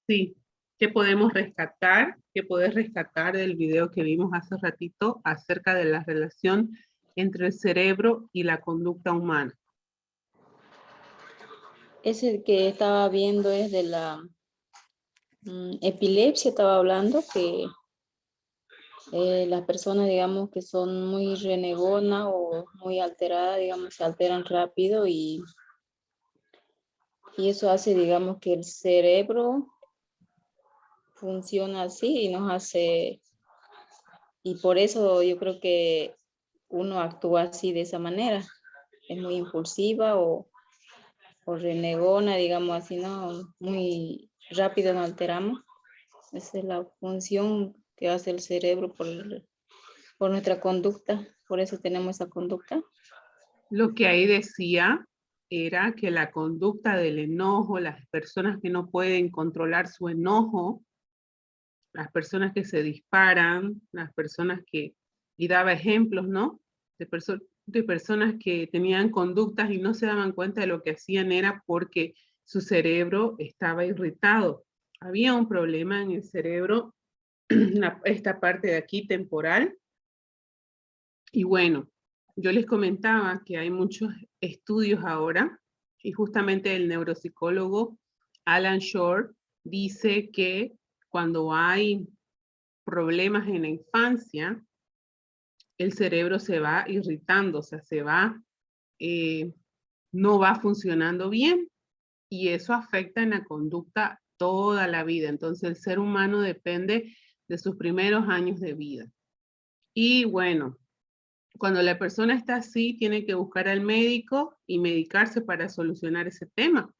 Sí, ¿qué podemos rescatar? ¿Qué podés rescatar del video que vimos hace ratito acerca de la relación entre el cerebro y la conducta humana? Ese que estaba viendo es de la epilepsia, estaba hablando que las personas, digamos, que son muy renegonas o muy alteradas, digamos, se alteran rápido y eso hace, digamos, que el cerebro funciona así y nos hace, y por eso yo creo que uno actúa así de esa manera, es muy impulsiva o renegona, digamos así, ¿no? Muy rápido nos alteramos. Esa es la función que hace el cerebro por nuestra conducta, por eso tenemos esa conducta. Lo que ahí decía era que la conducta del enojo, las personas que no pueden controlar su enojo, las personas que se disparan, las personas que, y daba ejemplos, ¿no? De personas que tenían conductas y no se daban cuenta de lo que hacían era porque su cerebro estaba irritado. Había un problema en el cerebro, esta parte de aquí temporal, y bueno, yo les comentaba que hay muchos estudios ahora, y justamente el neuropsicólogo Alan Shore dice que cuando hay problemas en la infancia, el cerebro se va irritando, o sea, no va funcionando bien y eso afecta en la conducta toda la vida. Entonces el ser humano depende de sus primeros años de vida. Y bueno, cuando la persona está así, tiene que buscar al médico y medicarse para solucionar ese tema,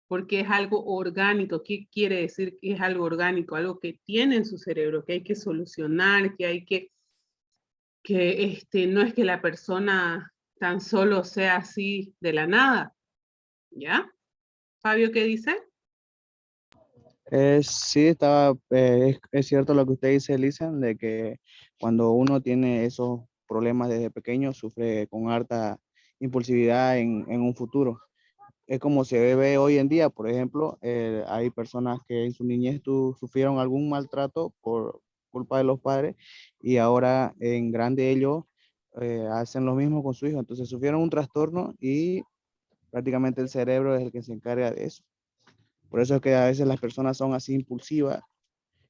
porque es algo orgánico. ¿Qué quiere decir que es algo orgánico? Algo que tiene en su cerebro, que hay que solucionar, que hay que no es que la persona tan solo sea así de la nada, ¿ya? Fabio, ¿qué dice? Sí, es cierto lo que usted dice, Lisa, de que cuando uno tiene esos problemas desde pequeño, sufre con harta impulsividad en un futuro. Es como se ve hoy en día, por ejemplo, hay personas que en su niñez sufrieron algún maltrato por culpa de los padres y ahora en grande ellos hacen lo mismo con su hijo. Entonces sufrieron un trastorno y prácticamente el cerebro es el que se encarga de eso. Por eso es que a veces las personas son así impulsivas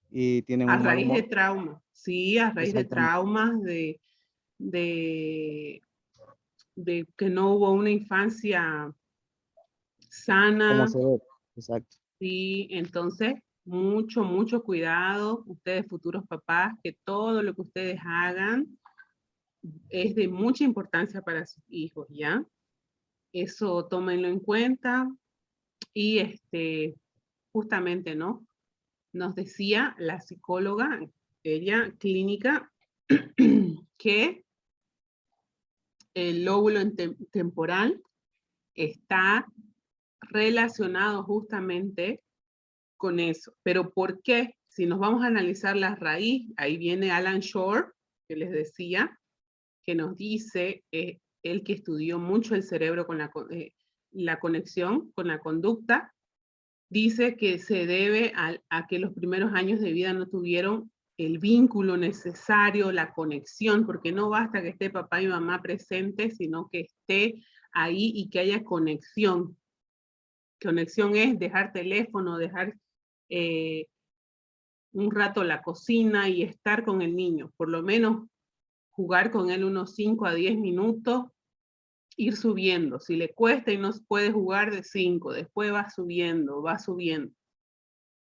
y tienen A un mal raíz de humor. trauma, sí, a raíz de Exactamente. traumas, de, de que no hubo una infancia ¿Cómo sana, se ve? Exacto. sí, entonces mucho, mucho cuidado, ustedes futuros papás, que todo lo que ustedes hagan es de mucha importancia para sus hijos, ¿ya? Eso tómenlo en cuenta y justamente, ¿no? Nos decía la psicóloga, ella clínica, que el lóbulo temporal está relacionado justamente con eso. Pero ¿por qué? Si nos vamos a analizar la raíz, ahí viene Alan Shore, que les decía, que nos dice, él que estudió mucho el cerebro con la conexión con la conducta, dice que se debe a que los primeros años de vida no tuvieron el vínculo necesario, la conexión, porque no basta que esté papá y mamá presentes, sino que esté ahí y que haya conexión. Conexión es dejar teléfono, dejar un rato la cocina y estar con el niño, por lo menos jugar con él unos 5 a 10 minutos, ir subiendo. Si le cuesta y no puede jugar de 5, después va subiendo,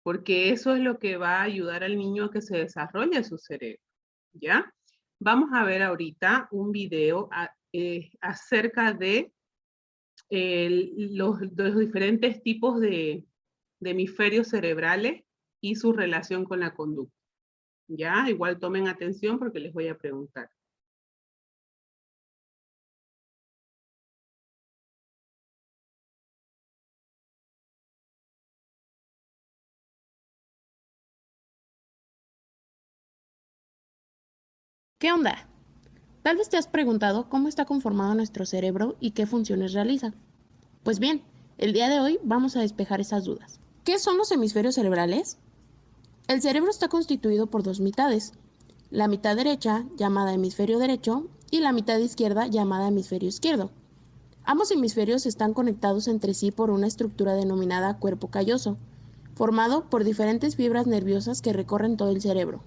porque eso es lo que va a ayudar al niño a que se desarrolle su cerebro, ¿ya? Vamos a ver ahorita un video acerca de los diferentes tipos de hemisferios cerebrales y su relación con la conducta, ¿ya? Igual tomen atención porque les voy a preguntar. ¿Qué onda? Tal vez te has preguntado cómo está conformado nuestro cerebro y qué funciones realiza. Pues bien, el día de hoy vamos a despejar esas dudas. ¿Qué son los hemisferios cerebrales? El cerebro está constituido por dos mitades, la mitad derecha, llamada hemisferio derecho, y la mitad izquierda, llamada hemisferio izquierdo. Ambos hemisferios están conectados entre sí por una estructura denominada cuerpo calloso, formado por diferentes fibras nerviosas que recorren todo el cerebro.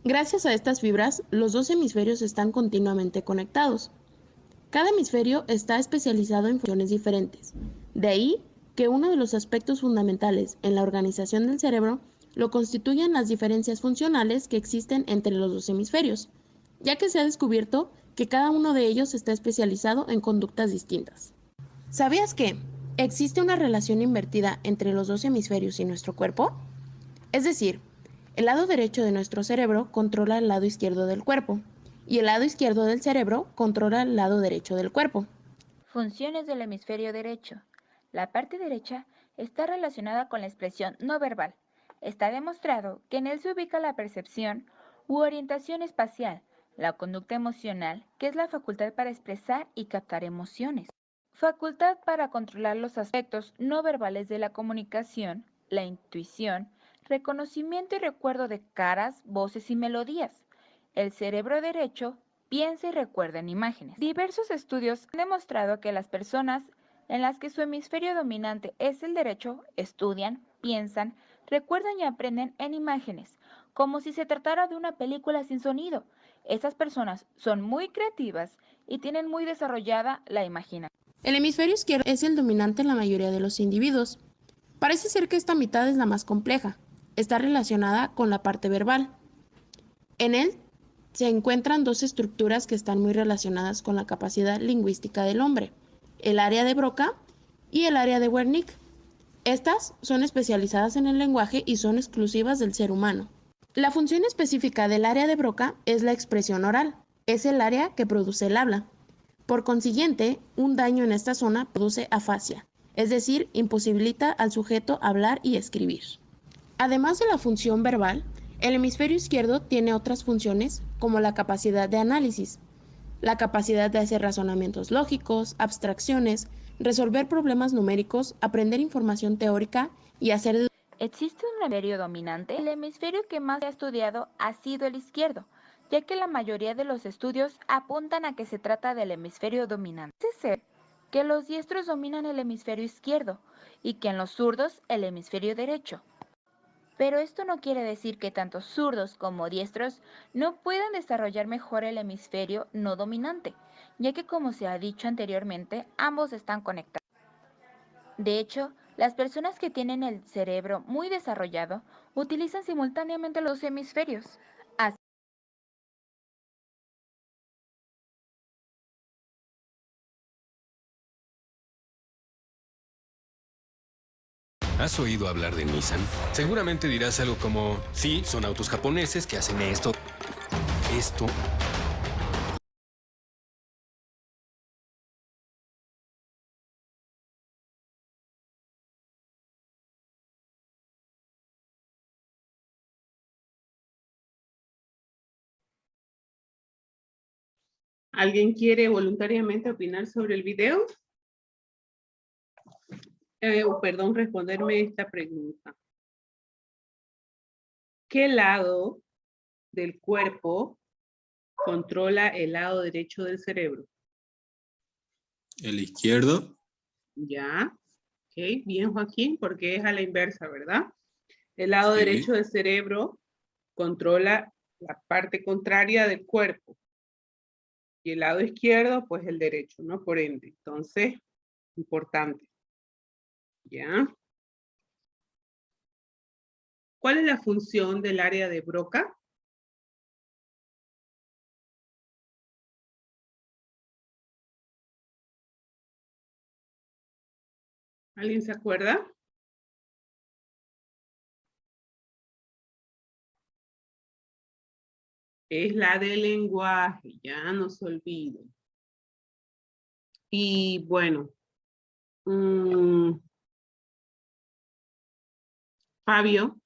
Gracias a estas fibras, los dos hemisferios están continuamente conectados. Cada hemisferio está especializado en funciones diferentes. De ahí que uno de los aspectos fundamentales en la organización del cerebro lo constituyen las diferencias funcionales que existen entre los dos hemisferios, ya que se ha descubierto que cada uno de ellos está especializado en conductas distintas. ¿Sabías que existe una relación invertida entre los dos hemisferios y nuestro cuerpo? Es decir, el lado derecho de nuestro cerebro controla el lado izquierdo del cuerpo, y el lado izquierdo del cerebro controla el lado derecho del cuerpo. Funciones del hemisferio derecho. La parte derecha está relacionada con la expresión no verbal. Está demostrado que en él se ubica la percepción u orientación espacial, la conducta emocional, que es la facultad para expresar y captar emociones. Facultad para controlar los aspectos no verbales de la comunicación, la intuición, reconocimiento y recuerdo de caras, voces y melodías. El cerebro derecho piensa y recuerda en imágenes. Diversos estudios han demostrado que las personas en las que su hemisferio dominante es el derecho estudian, piensan, recuerdan y aprenden en imágenes, como si se tratara de una película sin sonido. Estas personas son muy creativas y tienen muy desarrollada la imaginación. El hemisferio izquierdo es el dominante en la mayoría de los individuos. Parece ser que esta mitad es la más compleja. Está relacionada con la parte verbal. En él se encuentran dos estructuras que están muy relacionadas con la capacidad lingüística del hombre, el área de Broca y el área de Wernicke. Estas son especializadas en el lenguaje y son exclusivas del ser humano. La función específica del área de Broca es la expresión oral. Es el área que produce el habla. Por consiguiente, un daño en esta zona produce afasia, es decir, imposibilita al sujeto hablar y escribir. Además de la función verbal, el hemisferio izquierdo tiene otras funciones como la capacidad de análisis, la capacidad de hacer razonamientos lógicos, abstracciones, resolver problemas numéricos, aprender información teórica y hacer... ¿Existe un hemisferio dominante? El hemisferio que más se ha estudiado ha sido el izquierdo, ya que la mayoría de los estudios apuntan a que se trata del hemisferio dominante. Parece ser que los diestros dominan el hemisferio izquierdo y que en los zurdos el hemisferio derecho. Pero esto no quiere decir que tanto zurdos como diestros no puedan desarrollar mejor el hemisferio no dominante, ya que como se ha dicho anteriormente, ambos están conectados. De hecho, las personas que tienen el cerebro muy desarrollado utilizan simultáneamente los hemisferios. ¿Has oído hablar de Nissan? Seguramente dirás algo como, sí, son autos japoneses que hacen esto. ¿Alguien quiere voluntariamente opinar sobre el video? Perdón, responderme esta pregunta. ¿Qué lado del cuerpo controla el lado derecho del cerebro? El izquierdo. Ya. Ok, bien, Joaquín, porque es a la inversa, ¿verdad? El lado Sí. derecho del cerebro controla la parte contraria del cuerpo. Y el lado izquierdo, pues el derecho, ¿no? Por ende. Entonces, importante. ¿Ya? ¿Cuál es la función del área de Broca? ¿Alguien se acuerda? Es la del lenguaje, ya no se olviden. Y bueno, Fabio,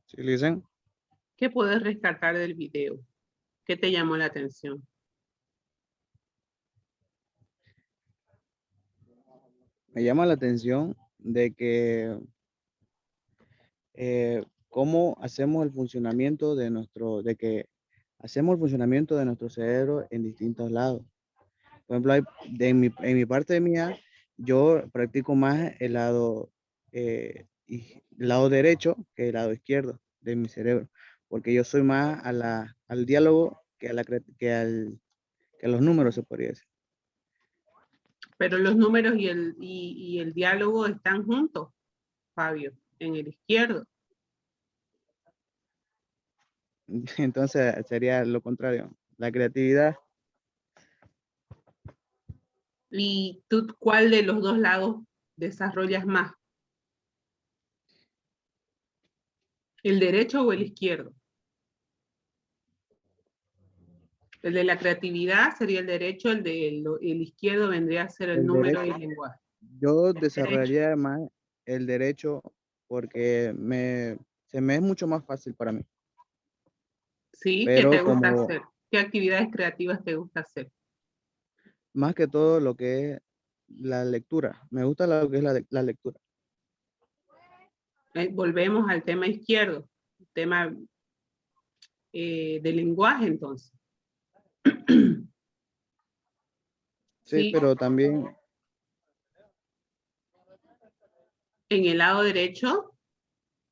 ¿Sí, Lisen? ¿qué puedes rescatar del video? ¿Qué te llamó la atención? Me llama la atención de que cómo hacemos el funcionamiento de hacemos el funcionamiento de nuestro cerebro en distintos lados. Por ejemplo, en mi parte mía, yo practico más el lado derecho que el lado izquierdo de mi cerebro, porque yo soy más al diálogo que que a los números, se podría decir. Pero los números y el diálogo están juntos, Fabio, en el izquierdo. Entonces sería lo contrario, la creatividad. ¿Y tú cuál de los dos lados desarrollas más? ¿El derecho o el izquierdo? El de la creatividad sería el derecho, el izquierdo vendría a ser el El número y derecho. el lenguaje. Yo El derecho. desarrollaría más el derecho porque se me es mucho más fácil para mí. Sí, ¿qué Pero te gusta hacer? ¿Qué actividades creativas te gusta hacer? más que todo lo que es la lectura. Me gusta lo que es la lectura. Volvemos al tema izquierdo, el tema del lenguaje entonces. Sí, pero también en el lado derecho,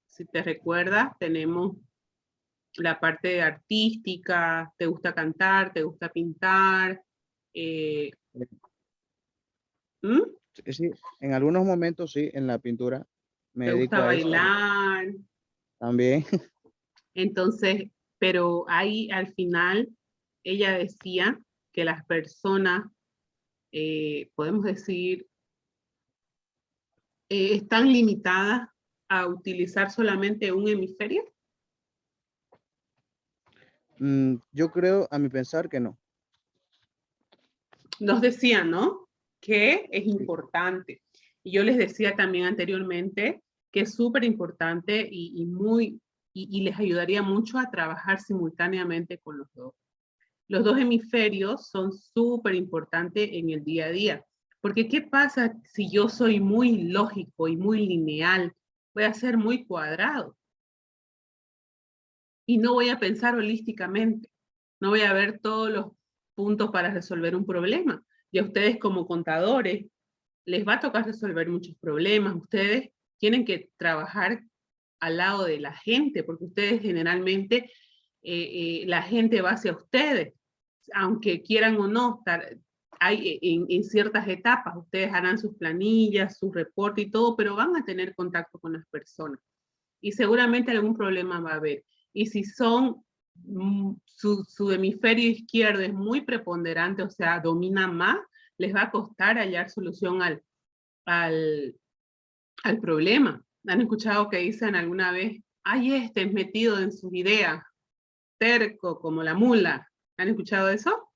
si te recuerdas, tenemos la parte artística, te gusta cantar, te gusta pintar. sí, en algunos momentos sí, en la pintura me Te dedico gusta a eso bailar. también. Entonces, pero ahí al final ella decía que las personas, podemos decir, están limitadas a utilizar solamente un hemisferio. Yo creo, a mi pensar, que no. Nos decía, ¿no? Que es importante. Y yo les decía también anteriormente que es súper importante y les ayudaría mucho a trabajar simultáneamente con los dos. Los dos hemisferios son súper importantes en el día a día. Porque ¿qué pasa si yo soy muy lógico y muy lineal? Voy a ser muy cuadrado. Y no voy a pensar holísticamente. No voy a ver todos los puntos para resolver un problema. Y a ustedes como contadores les va a tocar resolver muchos problemas. Ustedes tienen que trabajar al lado de la gente, porque ustedes generalmente, la gente va hacia ustedes, aunque quieran o no, hay en ciertas etapas, ustedes harán sus planillas, su reporte y todo, pero van a tener contacto con las personas. Y seguramente algún problema va a haber. Y si son, su hemisferio izquierdo es muy preponderante, o sea, domina más, les va a costar hallar solución al problema. ¿Han escuchado que dicen alguna vez, ay, este es metido en sus ideas, terco como la mula? ¿Han escuchado eso?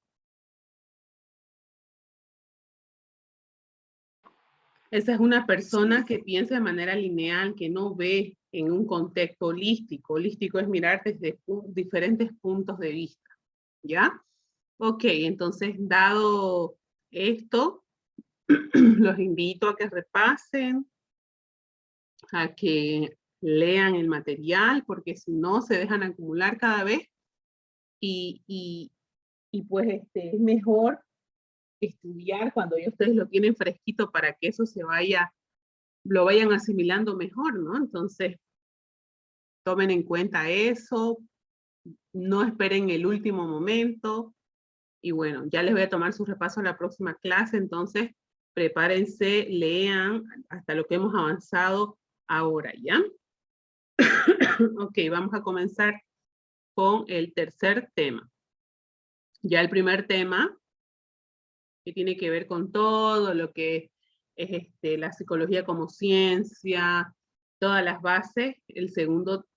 Esa es una persona que piensa de manera lineal, que no ve en un contexto holístico. Holístico es mirar desde diferentes puntos de vista, ¿ya? Ok, entonces, dado esto, los invito a que repasen, a que lean el material, porque si no, se dejan acumular cada vez y pues es mejor estudiar cuando ya ustedes lo tienen fresquito para que eso lo vayan asimilando mejor, ¿no? Entonces, tomen en cuenta eso, no esperen el último momento, y bueno, ya les voy a tomar su repaso a la próxima clase, entonces prepárense, lean hasta lo que hemos avanzado ahora, ¿ya? Ok, vamos a comenzar con el tercer tema. Ya el primer tema, que tiene que ver con todo lo que es la psicología como ciencia, todas las bases.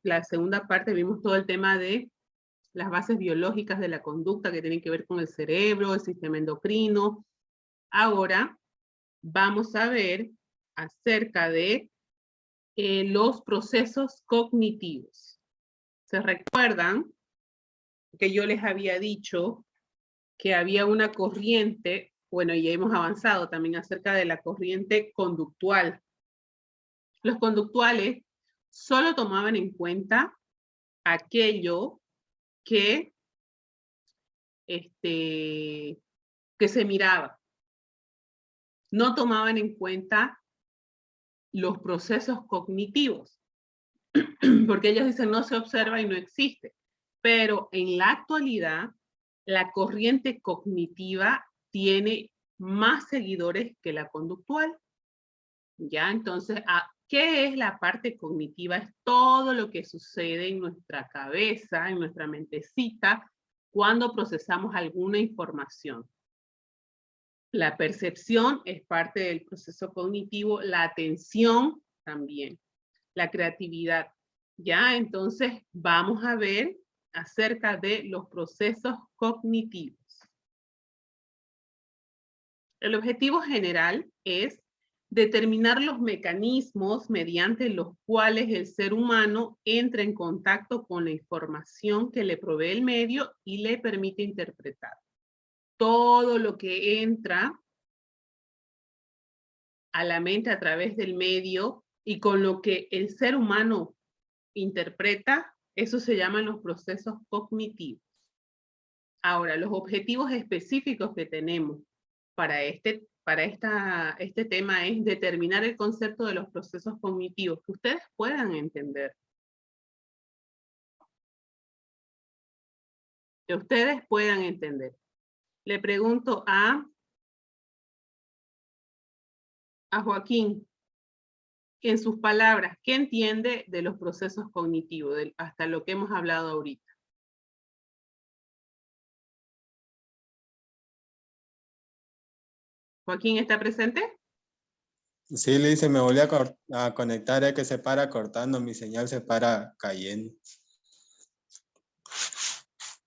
La segunda parte vimos todo el tema de las bases biológicas de la conducta que tienen que ver con el cerebro, el sistema endocrino. Ahora vamos a ver acerca de los procesos cognitivos. ¿Se recuerdan que yo les había dicho que había una corriente Bueno, y hemos avanzado también acerca de la corriente conductual. Los conductuales solo tomaban en cuenta aquello que, que se miraba. No tomaban en cuenta los procesos cognitivos, porque ellos dicen no se observa y no existe. Pero en la actualidad, la corriente cognitiva tiene más seguidores que la conductual. ¿Ya? Entonces, ¿qué es la parte cognitiva? Es todo lo que sucede en nuestra cabeza, en nuestra mentecita, cuando procesamos alguna información. La percepción es parte del proceso cognitivo, la atención también, la creatividad. ¿Ya? Entonces, vamos a ver acerca de los procesos cognitivos. El objetivo general es determinar los mecanismos mediante los cuales el ser humano entra en contacto con la información que le provee el medio y le permite interpretar. Todo lo que entra a la mente a través del medio y con lo que el ser humano interpreta, eso se llaman los procesos cognitivos. Ahora, los objetivos específicos que tenemos para este tema es determinar el concepto de los procesos cognitivos que ustedes puedan entender. Que ustedes puedan entender. Le pregunto a Joaquín, en sus palabras, ¿qué entiende de los procesos cognitivos, hasta lo que hemos hablado ahorita? ¿Joaquín está presente? Sí, le dice, me volví a conectar, es que se para cortando, mi señal se para cayendo.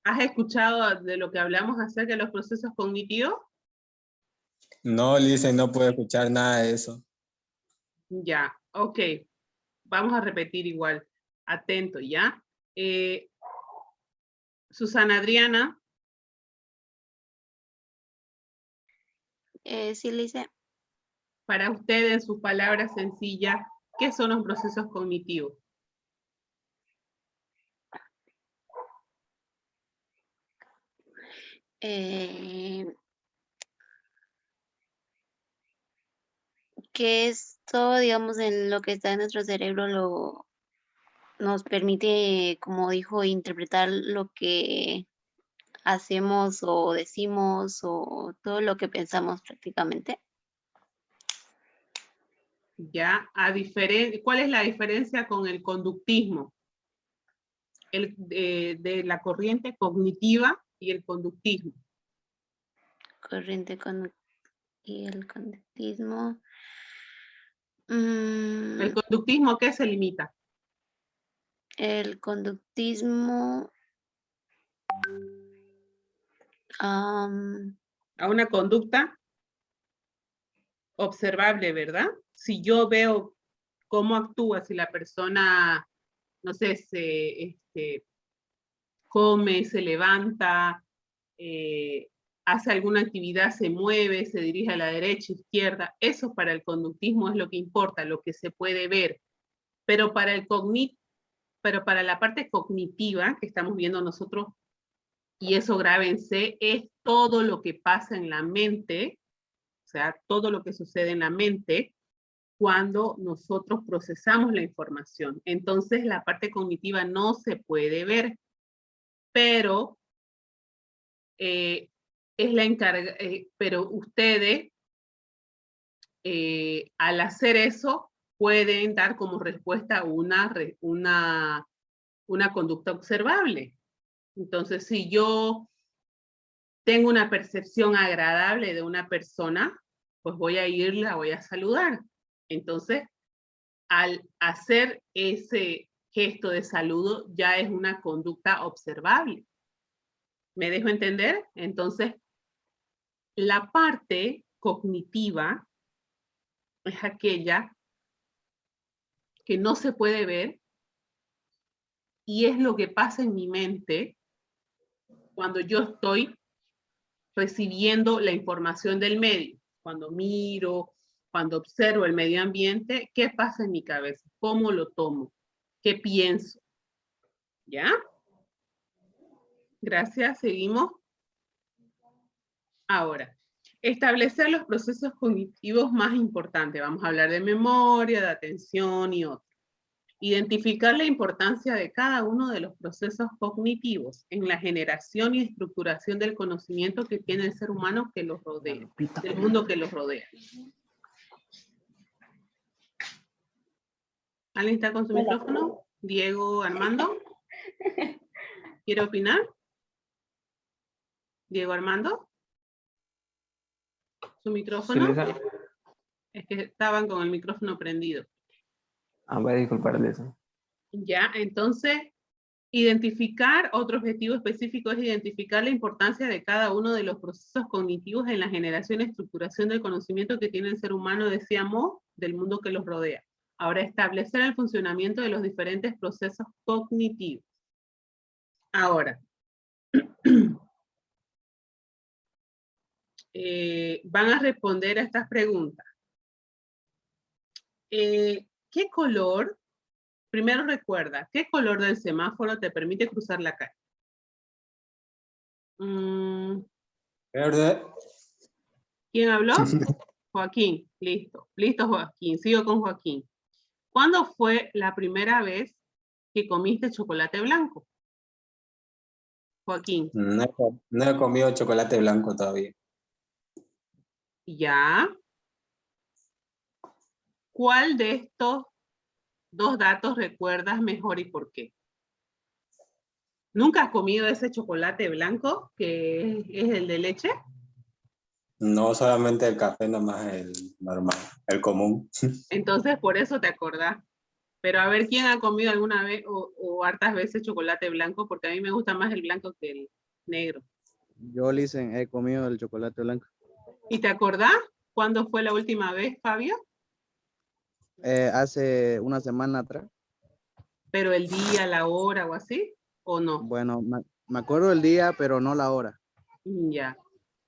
¿Has escuchado de lo que hablamos acerca de los procesos cognitivos? No, le dice, no puedo escuchar nada de eso. Ya, ok. Vamos a repetir igual. Atento, ¿ya? Susana Adriana. Sí, Lice. Para usted, en sus palabras sencillas, ¿qué son los procesos cognitivos? Que esto, digamos, en lo que está en nuestro cerebro nos permite, como dijo, interpretar lo que hacemos o decimos o todo lo que pensamos prácticamente. Ya, ¿cuál es la diferencia con el conductismo? De la corriente cognitiva y el conductismo. Corriente y el conductismo. ¿El conductismo a qué se limita? El conductismo a una conducta observable, ¿verdad? Si yo veo cómo actúa, si la persona, no sé, come, se levanta, hace alguna actividad, se mueve, se dirige a la derecha, izquierda, eso para el conductismo es lo que importa, lo que se puede ver. Pero para la parte cognitiva que estamos viendo nosotros, y eso grábense, es todo lo que pasa en la mente, o sea, todo lo que sucede en la mente cuando nosotros procesamos la información. Entonces, la parte cognitiva no se puede ver, pero pero ustedes, al hacer eso, pueden dar como respuesta una conducta observable. Entonces, si yo tengo una percepción agradable de una persona, pues voy a irla, voy a saludar. Entonces, al hacer ese gesto de saludo, ya es una conducta observable. ¿Me dejo entender? Entonces, la parte cognitiva es aquella que no se puede ver y es lo que pasa en mi mente cuando yo estoy recibiendo la información del medio. Cuando miro, cuando observo el medio ambiente, ¿qué pasa en mi cabeza? ¿Cómo lo tomo? ¿Qué pienso? ¿Ya? Gracias, seguimos. Ahora, establecer los procesos cognitivos más importantes. Vamos a hablar de memoria, de atención y otros. Identificar la importancia de cada uno de los procesos cognitivos en la generación y estructuración del conocimiento que tiene el ser humano que los rodea, del mundo que los rodea. ¿Alguien está con su micrófono? Diego Armando. ¿Quiere opinar? Diego Armando. ¿Su micrófono? Sí, Lisa. Es que estaban con el micrófono prendido. Voy a disculparle eso. Ya, entonces, identificar otro objetivo específico es identificar la importancia de cada uno de los procesos cognitivos en la generación y estructuración del conocimiento que tiene el ser humano, decíamos, del mundo que los rodea. Ahora, establecer el funcionamiento de los diferentes procesos cognitivos. Ahora, van a responder a estas preguntas. ¿Qué color? Primero recuerda, ¿qué color del semáforo te permite cruzar la calle? Verde. ¿Quién habló? Joaquín, listo. Listo, Joaquín. Sigo con Joaquín. ¿Cuándo fue la primera vez que comiste chocolate blanco? Joaquín. No he comido chocolate blanco todavía. Ya. ¿Cuál de estos dos datos recuerdas mejor y por qué? ¿Nunca has comido ese chocolate blanco que es el de leche? No solamente el café, nomás el normal, el común. Entonces por eso te acordás. Pero a ver, ¿quién ha comido alguna vez o hartas veces chocolate blanco? Porque a mí me gusta más el blanco que el negro. Yo, Lisen, he comido el chocolate blanco. ¿Y te acordás cuándo fue la última vez, Fabio? Hace una semana atrás. ¿Pero el día, la hora o así? ¿O no? Bueno, me acuerdo el día, pero no la hora. Ya.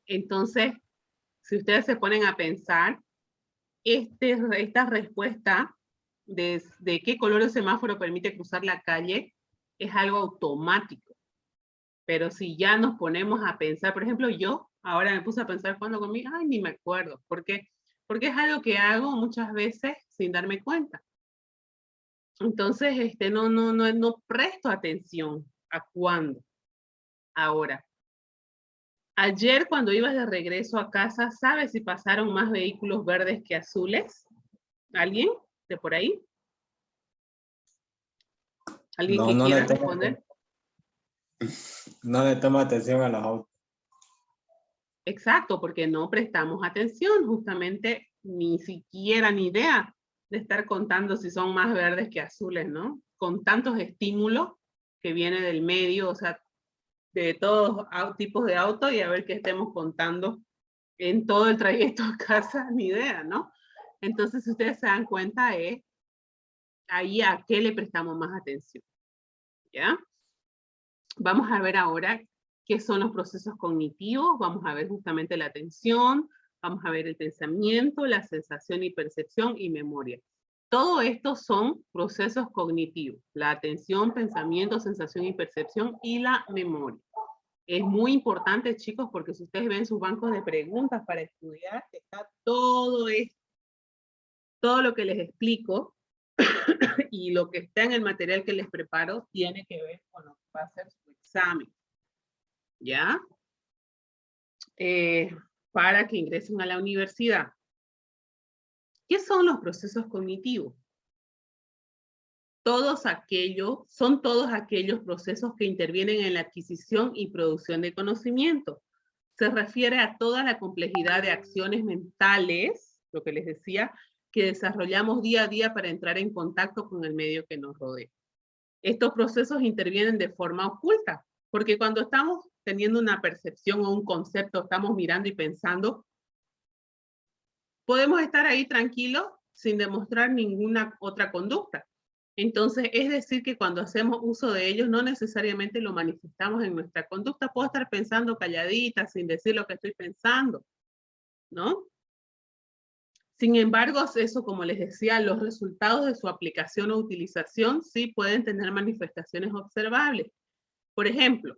Entonces, si ustedes se ponen a pensar, esta respuesta de qué color el semáforo permite cruzar la calle es algo automático. Pero si ya nos ponemos a pensar, por ejemplo, yo ahora me puse a pensar cuando comí, ay, ni me acuerdo. ¿Por qué? Porque es algo que hago muchas veces sin darme cuenta. Entonces, no presto atención a cuándo. Ahora, ayer cuando ibas de regreso a casa, ¿sabes si pasaron más vehículos verdes que azules? ¿Alguien de por ahí? ¿Alguien No, que no quiera le tomo- responder? No le tomo atención a los autos. Exacto, porque no prestamos atención, justamente ni siquiera ni idea de estar contando si son más verdes que azules, ¿no? Con tantos estímulos que viene del medio, o sea, de todos tipos de autos y a ver qué estemos contando en todo el trayecto a casa, ni idea, ¿no? Entonces, si ustedes se dan cuenta, ahí a qué le prestamos más atención, ¿ya? Vamos a ver ahora qué son los procesos cognitivos, vamos a ver justamente la atención, vamos a ver el pensamiento, la sensación y percepción y memoria. Todo esto son procesos cognitivos, la atención, pensamiento, sensación y percepción y la memoria. Es muy importante, chicos, porque si ustedes ven sus bancos de preguntas para estudiar, está todo esto, todo lo que les explico y lo que está en el material que les preparo tiene que ver con lo que va a ser su examen. ¿Ya? Para que ingresen a la universidad. ¿Qué son los procesos cognitivos? Son todos aquellos procesos que intervienen en la adquisición y producción de conocimiento. Se refiere a toda la complejidad de acciones mentales, lo que les decía, que desarrollamos día a día para entrar en contacto con el medio que nos rodea. Estos procesos intervienen de forma oculta, porque cuando estamos teniendo una percepción o un concepto, estamos mirando y pensando, podemos estar ahí tranquilos sin demostrar ninguna otra conducta. Entonces, es decir que cuando hacemos uso de ellos, no necesariamente lo manifestamos en nuestra conducta. Puedo estar pensando calladita, sin decir lo que estoy pensando, ¿no? Sin embargo, eso, como les decía, los resultados de su aplicación o utilización sí pueden tener manifestaciones observables. Por ejemplo,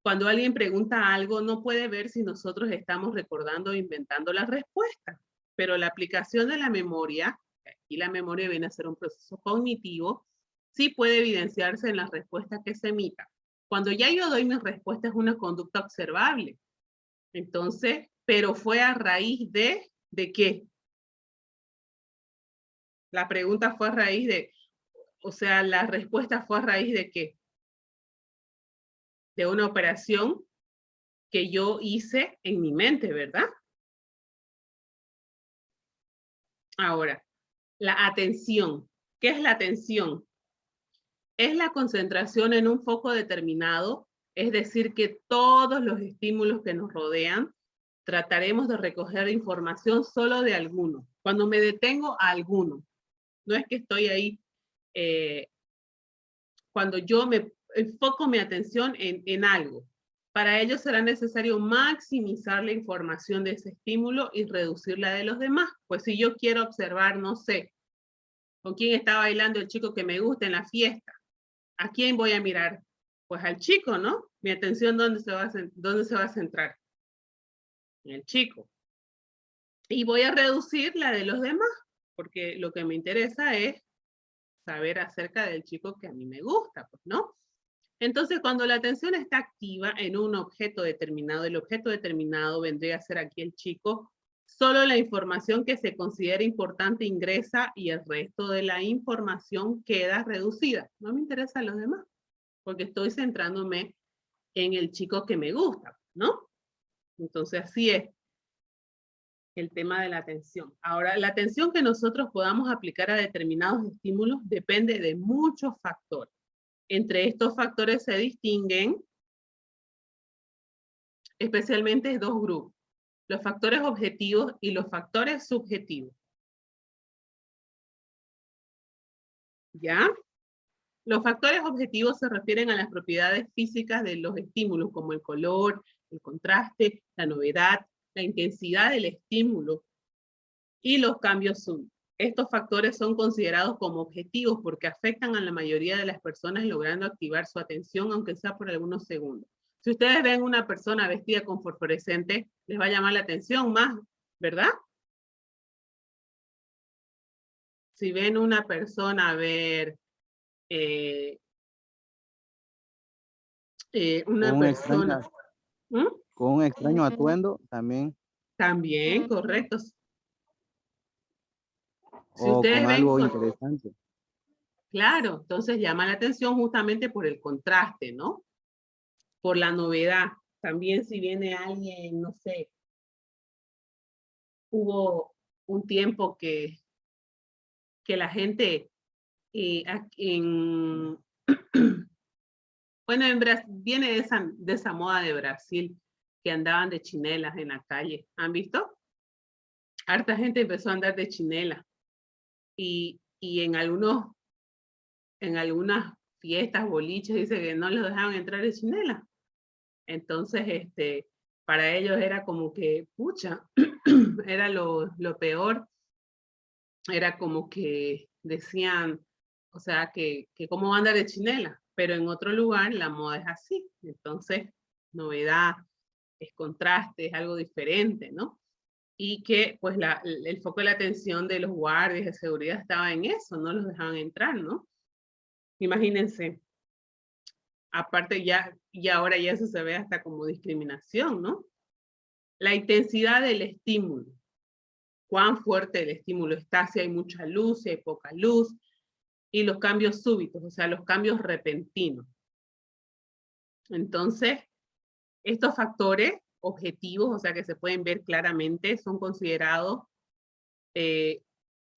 cuando alguien pregunta algo, no puede ver si nosotros estamos recordando o inventando la respuesta, pero la aplicación de la memoria, y la memoria viene a ser un proceso cognitivo, sí puede evidenciarse en la respuesta que se emita. Cuando ya yo doy mi respuesta es una conducta observable. Entonces, pero fue a raíz ¿de qué? La pregunta fue a raíz de, o sea, la respuesta fue a raíz de qué? De una operación que yo hice en mi mente, ¿verdad? Ahora, la atención. ¿Qué es la atención? Es la concentración en un foco determinado, es decir, que todos los estímulos que nos rodean, trataremos de recoger información solo de alguno. Cuando me detengo a alguno, no es que estoy ahí, cuando yo me enfoco mi atención en algo. Para ello será necesario maximizar la información de ese estímulo y reducir la de los demás. Pues si yo quiero observar, no sé, con quién está bailando el chico que me gusta en la fiesta, ¿a quién voy a mirar? Pues al chico, ¿no? Mi atención, ¿dónde se va a centrar? En el chico. Y voy a reducir la de los demás, porque lo que me interesa es saber acerca del chico que a mí me gusta, pues, ¿no? Entonces, cuando la atención está activa en un objeto determinado, el objeto determinado vendría a ser aquí el chico, solo la información que se considera importante ingresa y el resto de la información queda reducida. No me interesan los demás, porque estoy centrándome en el chico que me gusta, ¿no? Entonces, así es el tema de la atención. Ahora, la atención que nosotros podamos aplicar a determinados estímulos depende de muchos factores. Entre estos factores se distinguen especialmente dos grupos, los factores objetivos y los factores subjetivos. ¿Ya? Los factores objetivos se refieren a las propiedades físicas de los estímulos, como el color, el contraste, la novedad, la intensidad del estímulo y los cambios súbitos. Estos factores son considerados como objetivos porque afectan a la mayoría de las personas logrando activar su atención, aunque sea por algunos segundos. Si ustedes ven una persona vestida con fosforescente, les va a llamar la atención más, ¿verdad? Si ven una persona, a ver, una Con un persona... extraño, ¿Mm? con un extraño atuendo también, También, correcto. Si o ustedes con ven, algo interesante. claro, entonces llama la atención justamente por el contraste, ¿no? Por la novedad. También si viene alguien, no sé, hubo un tiempo que la gente bueno, viene de esa moda de Brasil, que andaban de chinelas en la calle. ¿Han visto? Harta gente empezó a andar de chinela. Y en algunas fiestas, boliches, dice que no los dejaban entrar de chinela. Entonces, para ellos era como que, pucha, era lo peor. Era como que decían, o sea, que cómo andar de chinela, pero en otro lugar la moda es así. Entonces, novedad, es contraste, es algo diferente, ¿no? Y que pues el foco de la atención de los guardias de seguridad estaba en eso, no los dejaban entrar, ¿no? Imagínense, aparte y ahora ya eso se ve hasta como discriminación, ¿no? La intensidad del estímulo. Cuán fuerte el estímulo está, si hay mucha luz, si hay poca luz, y los cambios súbitos, o sea, los cambios repentinos. Entonces, estos factores objetivos, o sea, que se pueden ver claramente, son considerados,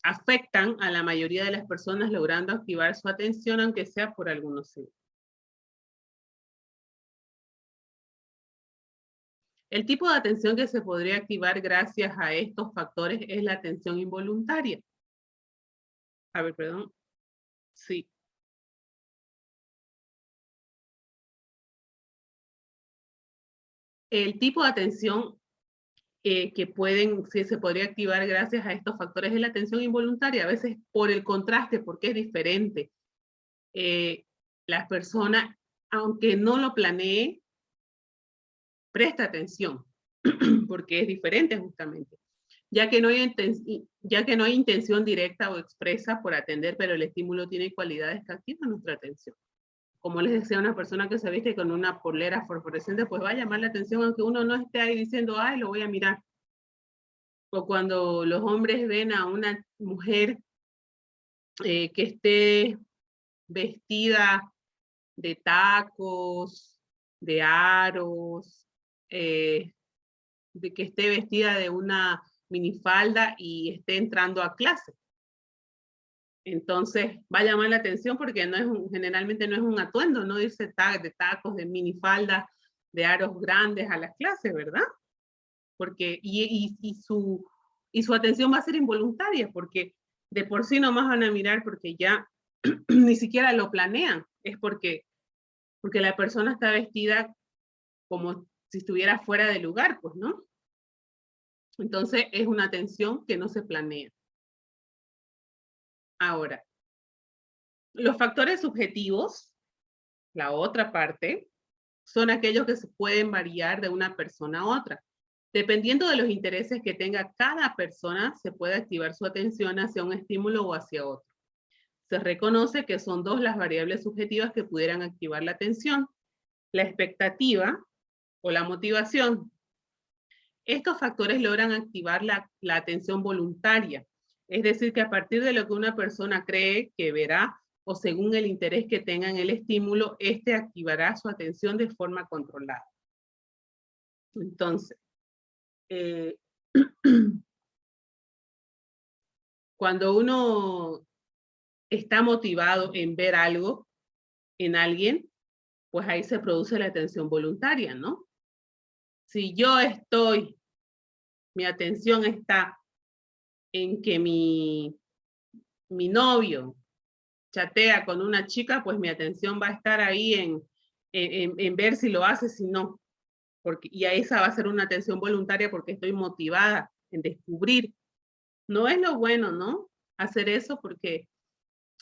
afectan a la mayoría de las personas logrando activar su atención, aunque sea por algunos segundos. El tipo de atención que se podría activar gracias a estos factores es la atención involuntaria. A ver, perdón. Sí. El tipo de atención que se podría activar gracias a estos factores es la atención involuntaria, a veces por el contraste, porque es diferente. La persona, aunque no lo planee, presta atención, porque es diferente justamente, ya que no hay intención directa o expresa por atender, pero el estímulo tiene cualidades que activan nuestra atención. Como les decía, una persona que se viste con una polera fosforescente, pues va a llamar la atención, aunque uno no esté ahí diciendo, ay, lo voy a mirar. O cuando los hombres ven a una mujer que esté vestida de tacos, de aros, de que esté vestida de una minifalda y esté entrando a clase. Entonces va a llamar la atención porque generalmente no es un atuendo, no irse de tacos, de minifalda, de aros grandes a las clases, ¿verdad? Porque, y su atención va a ser involuntaria, porque de por sí nomás van a mirar porque ya ni siquiera lo planean, es porque la persona está vestida como si estuviera fuera de lugar, pues, ¿no? Entonces es una atención que no se planea. Ahora, los factores subjetivos, la otra parte, son aquellos que se pueden variar de una persona a otra. Dependiendo de los intereses que tenga cada persona, se puede activar su atención hacia un estímulo o hacia otro. Se reconoce que son dos las variables subjetivas que pudieran activar la atención: la expectativa o la motivación. Estos factores logran activar la atención voluntaria, es decir, que a partir de lo que una persona cree que verá o según el interés que tenga en el estímulo, este activará su atención de forma controlada. Entonces, cuando uno está motivado en ver algo en alguien, pues ahí se produce la atención voluntaria, ¿no? Si yo mi atención está en que mi novio chatea con una chica, pues mi atención va a estar ahí en ver si lo hace, si no. Y a esa va a ser una atención voluntaria porque estoy motivada en descubrir. No es lo bueno, ¿no? Hacer eso porque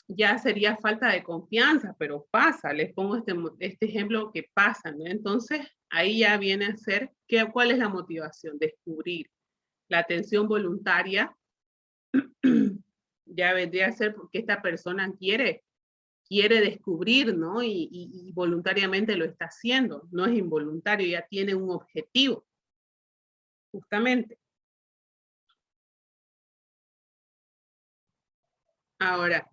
ya sería falta de confianza, pero pasa. Les pongo este ejemplo que pasa, ¿no? Entonces, ahí ya viene a ser, ¿cuál es la motivación? Descubrir. La atención voluntaria ya vendría a ser porque esta persona quiere descubrir, ¿no? Y voluntariamente lo está haciendo, no es involuntario, ya tiene un objetivo, justamente. Ahora,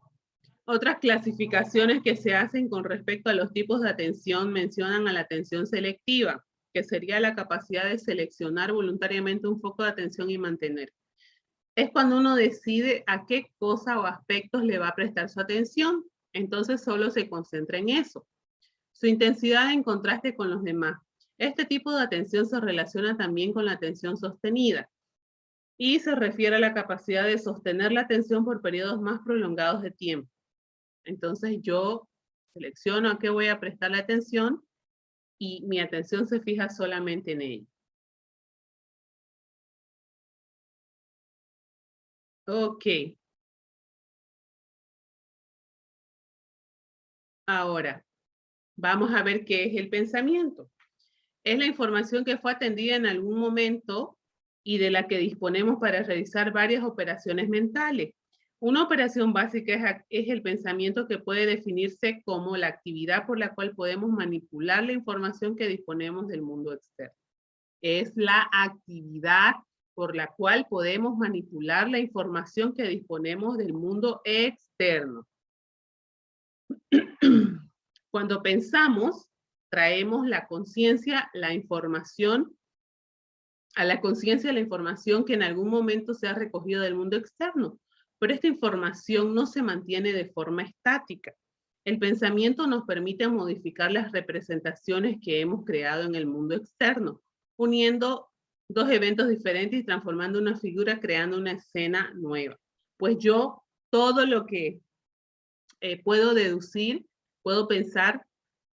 otras clasificaciones que se hacen con respecto a los tipos de atención mencionan a la atención selectiva, que sería la capacidad de seleccionar voluntariamente un foco de atención y mantener. Es cuando uno decide a qué cosa o aspectos le va a prestar su atención, entonces solo se concentra en eso. Su intensidad en contraste con los demás. Este tipo de atención se relaciona también con la atención sostenida y se refiere a la capacidad de sostener la atención por periodos más prolongados de tiempo. Entonces yo selecciono a qué voy a prestar la atención y mi atención se fija solamente en ello. Ok. Ahora, vamos a ver qué es el pensamiento. Es la información que fue atendida en algún momento y de la que disponemos para realizar varias operaciones mentales. Una operación básica es el pensamiento, que puede definirse como la actividad por la cual podemos manipular la información que disponemos del mundo externo. Es la actividad por la cual podemos manipular la información que disponemos del mundo externo. Cuando pensamos, traemos la conciencia, la información, a la conciencia la información que en algún momento se ha recogido del mundo externo, pero esta información no se mantiene de forma estática. El pensamiento nos permite modificar las representaciones que hemos creado en el mundo externo, uniendo dos eventos diferentes y transformando una figura, creando una escena nueva. Pues yo, todo lo que puedo deducir, puedo pensar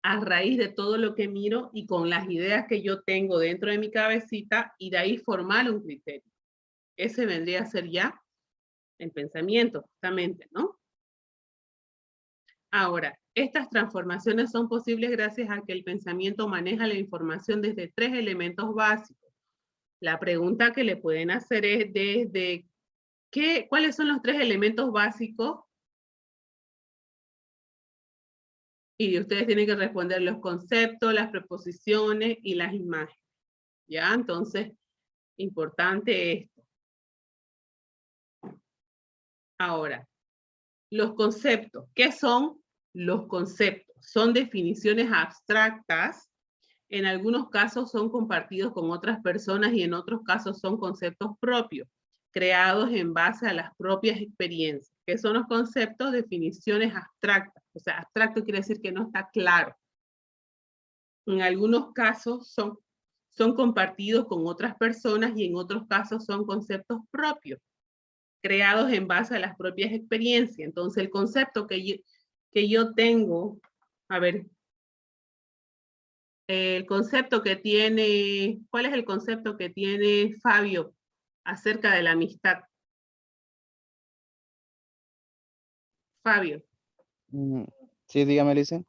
a raíz de todo lo que miro y con las ideas que yo tengo dentro de mi cabecita y de ahí formar un criterio. Ese vendría a ser ya el pensamiento, justamente, ¿no? Ahora, estas transformaciones son posibles gracias a que el pensamiento maneja la información desde 3 elementos básicos. La pregunta que le pueden hacer es desde ¿cuáles son los 3 elementos básicos? Y ustedes tienen que responder los conceptos, las preposiciones y las imágenes. ¿Ya? Entonces, importante esto. Ahora, los conceptos. ¿Qué son los conceptos? Son definiciones abstractas. En algunos casos son compartidos con otras personas y en otros casos son conceptos propios, creados en base a las propias experiencias. ¿Qué son los conceptos? Definiciones abstractas. O sea, abstracto quiere decir que no está claro. En algunos casos son compartidos con otras personas y en otros casos son conceptos propios, creados en base a las propias experiencias. Entonces, el concepto que yo tengo, a ver, el concepto que tiene, ¿cuál es el concepto que tiene Fabio acerca de la amistad? Fabio. Sí, dígame, Lisa.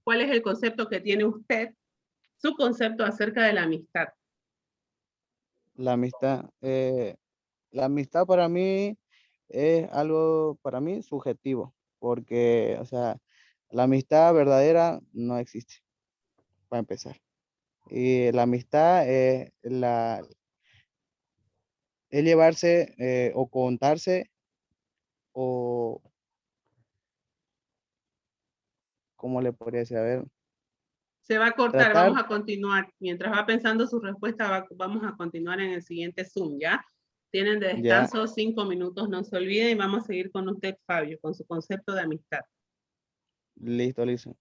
¿Cuál es el concepto que tiene usted? Su concepto acerca de la amistad. La amistad para mí es algo, para mí, subjetivo, porque, o sea, la amistad verdadera no existe, para empezar. Y la amistad es llevarse o contarse o, ¿cómo le podría decir? A ver, Se va a cortar, tratar, vamos a continuar. Mientras va pensando su respuesta, vamos a continuar en el siguiente Zoom, ¿ya? Tienen de ya, descanso 5 minutos, no se olviden, y vamos a seguir con usted, Fabio, con su concepto de amistad. listo, listo.